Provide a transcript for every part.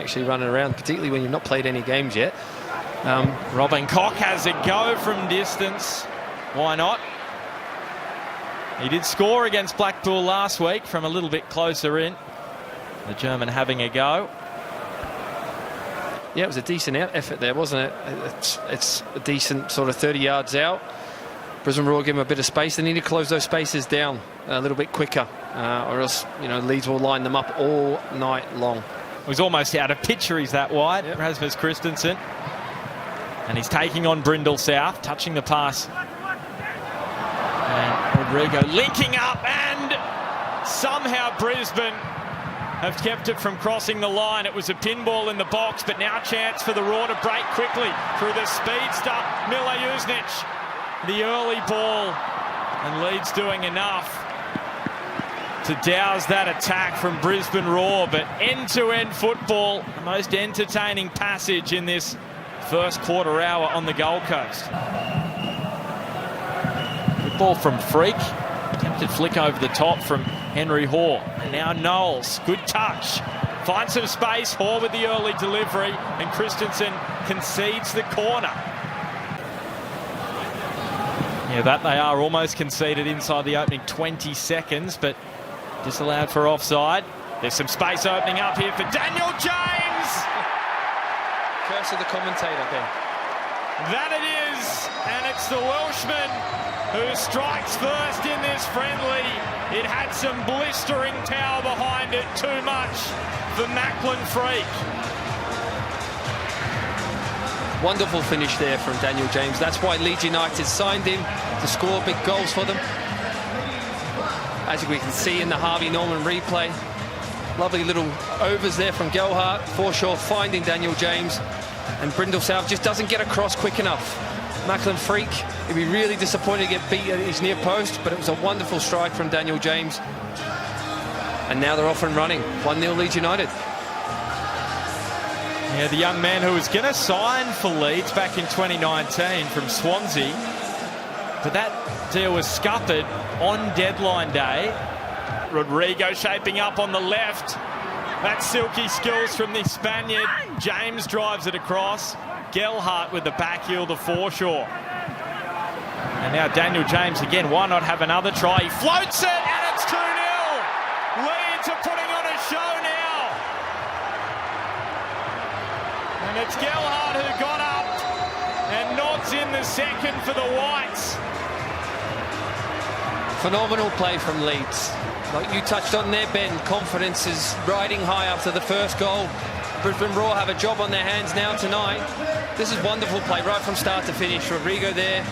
actually running around, particularly when you've not played any games yet. Robin Koch has a go from distance. Why not? He did score against Blackpool last week from a little bit closer in. The German having a go. Yeah, it was a decent effort there, wasn't it? It's a decent sort of 30 yards out. Brisbane Roar give him a bit of space. They need to close those spaces down a little bit quicker, or else, you know, Leeds will line them up all night long. He's almost out of picture. He's that wide. Yep. Rasmus Christensen. And he's taking on Brindle South, touching the pass. And Rodrigo linking up, and somehow Brisbane have kept it from crossing the line. It was a pinball in the box, but now a chance for the Raw to break quickly through the speedster, Mila-Jusnic. The early ball, and Leeds doing enough to douse that attack from Brisbane Roar. But end-to-end football, the most entertaining passage in this first quarter hour on the Gold Coast. Good ball from Freak. Attempted flick over the top from Henry Hoare. And now Knowles. Good touch. Finds some space. Hoare with the early delivery. And Christensen concedes the corner. Yeah, that they are almost conceded inside the opening 20 seconds, but disallowed for offside. There's some space opening up here for Daniel James. Curse of the commentator, Ben. That it is, and it's the Welshman who strikes first in this friendly. It had some blistering power behind it, too much for Macklin Freak. Wonderful finish there from Daniel James. That's why Leeds United signed him, to score big goals for them. As we can see in the Harvey Norman replay, lovely little overs there from Gelhardt. Forshaw finding Daniel James, and Brindle South just doesn't get across quick enough. Macklin Freak, he'd be really disappointed to get beat at his near post, but it was a wonderful strike from Daniel James. And now they're off and running. 1-0 Leeds United. Yeah, the young man who was going to sign for Leeds back in 2019 from Swansea. But that deal was scuppered on deadline day. Rodrigo shaping up on the left. That silky skills from the Spaniard. James drives it across. Gelhardt with the back heel to Forshaw. And now Daniel James again. Why not have another try? He floats it, and it's 2-0. Leeds are putting on a show now. And it's Gelhardt who got up and nods in the second for the Whites. Phenomenal play from Leeds. Like you touched on there, Ben, confidence is riding high after the first goal. Brisbane Roar have a job on their hands now tonight. This is wonderful play right from start to finish. Rodrigo there,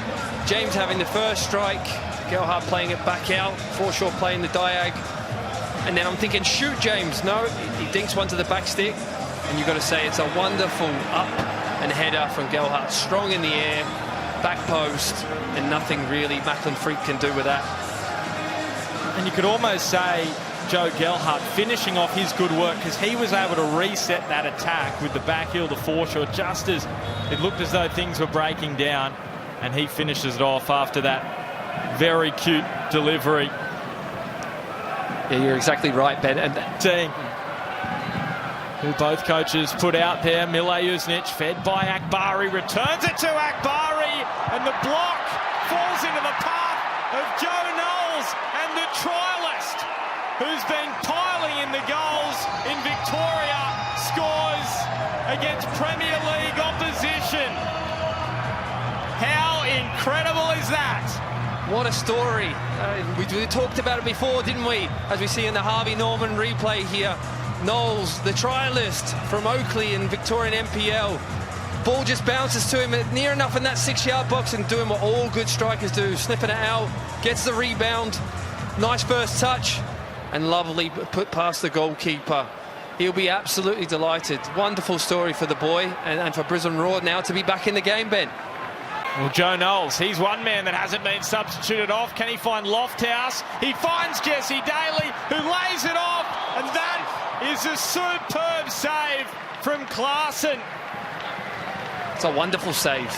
James having the first strike, Gelhardt playing it back out, Forshaw playing the diag. And then I'm thinking, shoot James. No, he dinks one to the back stick. And you've got to say it's a wonderful up and header from Gelhardt. Strong in the air, back post, and nothing really Macklin Freak can do with that. And you could almost say Joe Gelhardt finishing off his good work, because he was able to reset that attack with the back heel to Forshaw just as it looked as though things were breaking down, and he finishes it off after that very cute delivery. Yeah, you're exactly right, Ben. And team who both coaches put out there, Mila-Jusnic, fed by Akbari, returns it to Akbari, and the block falls into the path of Joe Knowles, and the trialist, who's been piling in the goals in Victoria, scores against Premier League opposition. How incredible is that? What a story. We talked about it before, didn't we? As we see in the Harvey Norman replay here. Knowles, the trialist from Oakley in Victorian NPL. Ball just bounces to him near enough in that 6-yard box and doing what all good strikers do. Sniffing it out, gets the rebound. Nice first touch and lovely put past the goalkeeper. He'll be absolutely delighted. Wonderful story for the boy and for Brisbane Roar now to be back in the game, Ben. Well, Joe Knowles, he's one man that hasn't been substituted off. Can he find Lofthouse? He finds Jesse Daly, who lays it off, and that is a superb save from Clarkson. It's a wonderful save.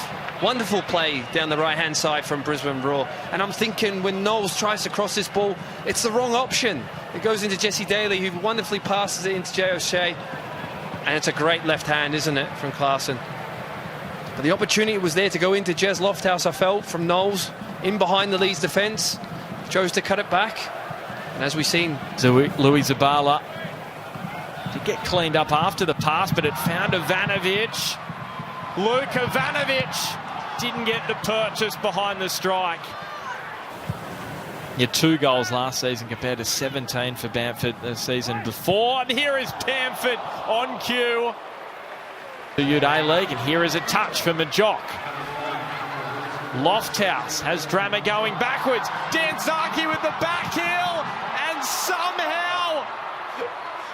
Wonderful play down the right-hand side from Brisbane Roar. And I'm thinking when Knowles tries to cross this ball, it's the wrong option. It goes into Jesse Daly, who wonderfully passes it into Jay O'Shea. And it's a great left hand, isn't it, from Klaassen? But the opportunity was there to go into Jez Lofthouse, I felt, from Knowles, in behind the Leeds defence. Chose to cut it back. And as we've seen... Louis Zabala did get cleaned up after the pass, but it found Ivanovic. Luka Ivanovic didn't get the purchase behind the strike. Yeah, 2 goals last season compared to 17 for Bamford the season before. And here is Bamford on cue. The Youth A-League, and here is a touch for Majok. Lofthouse has drama going backwards. Dan Zaki with the back heel, and somehow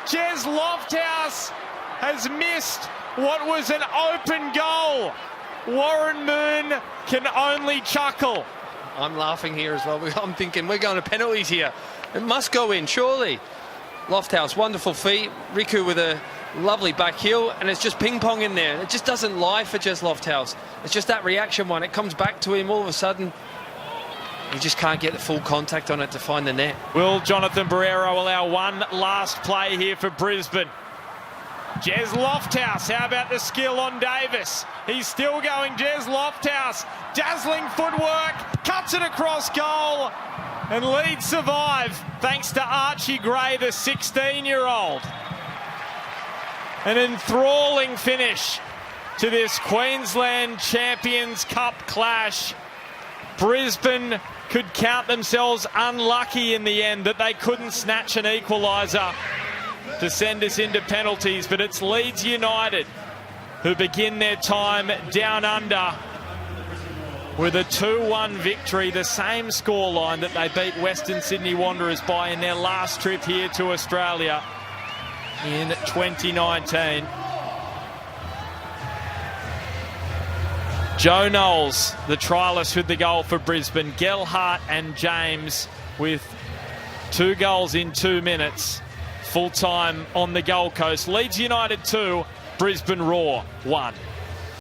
Jez Lofthouse has missed what was an open goal. Warren Moon can only chuckle. I'm laughing here as well. I'm thinking we're going to penalties here. It must go in, surely. Lofthouse, wonderful feet. Riku with a lovely back heel, and it's just ping-pong in there. It just doesn't lie for Jez Lofthouse. It's just that reaction one. It comes back to him all of a sudden. He just can't get the full contact on it to find the net. Will Jonathan Barrero allow one last play here for Brisbane? Jez Lofthouse, how about the skill on Davis? He's still going, Jez Lofthouse. Dazzling footwork, cuts it across goal. And Leeds survive thanks to Archie Gray, the 16-year-old. An enthralling finish to this Queensland Champions Cup clash. Brisbane could count themselves unlucky in the end that they couldn't snatch an equaliser to send us into penalties, but it's Leeds United who begin their time down under with a 2-1 victory, the same scoreline that they beat Western Sydney Wanderers by in their last trip here to Australia in 2019. Joe Knowles, the trialist, with the goal for Brisbane. Gelhardt and James with 2 goals in 2 minutes. Full time on the Gold Coast. Leeds United 2, Brisbane Roar 1.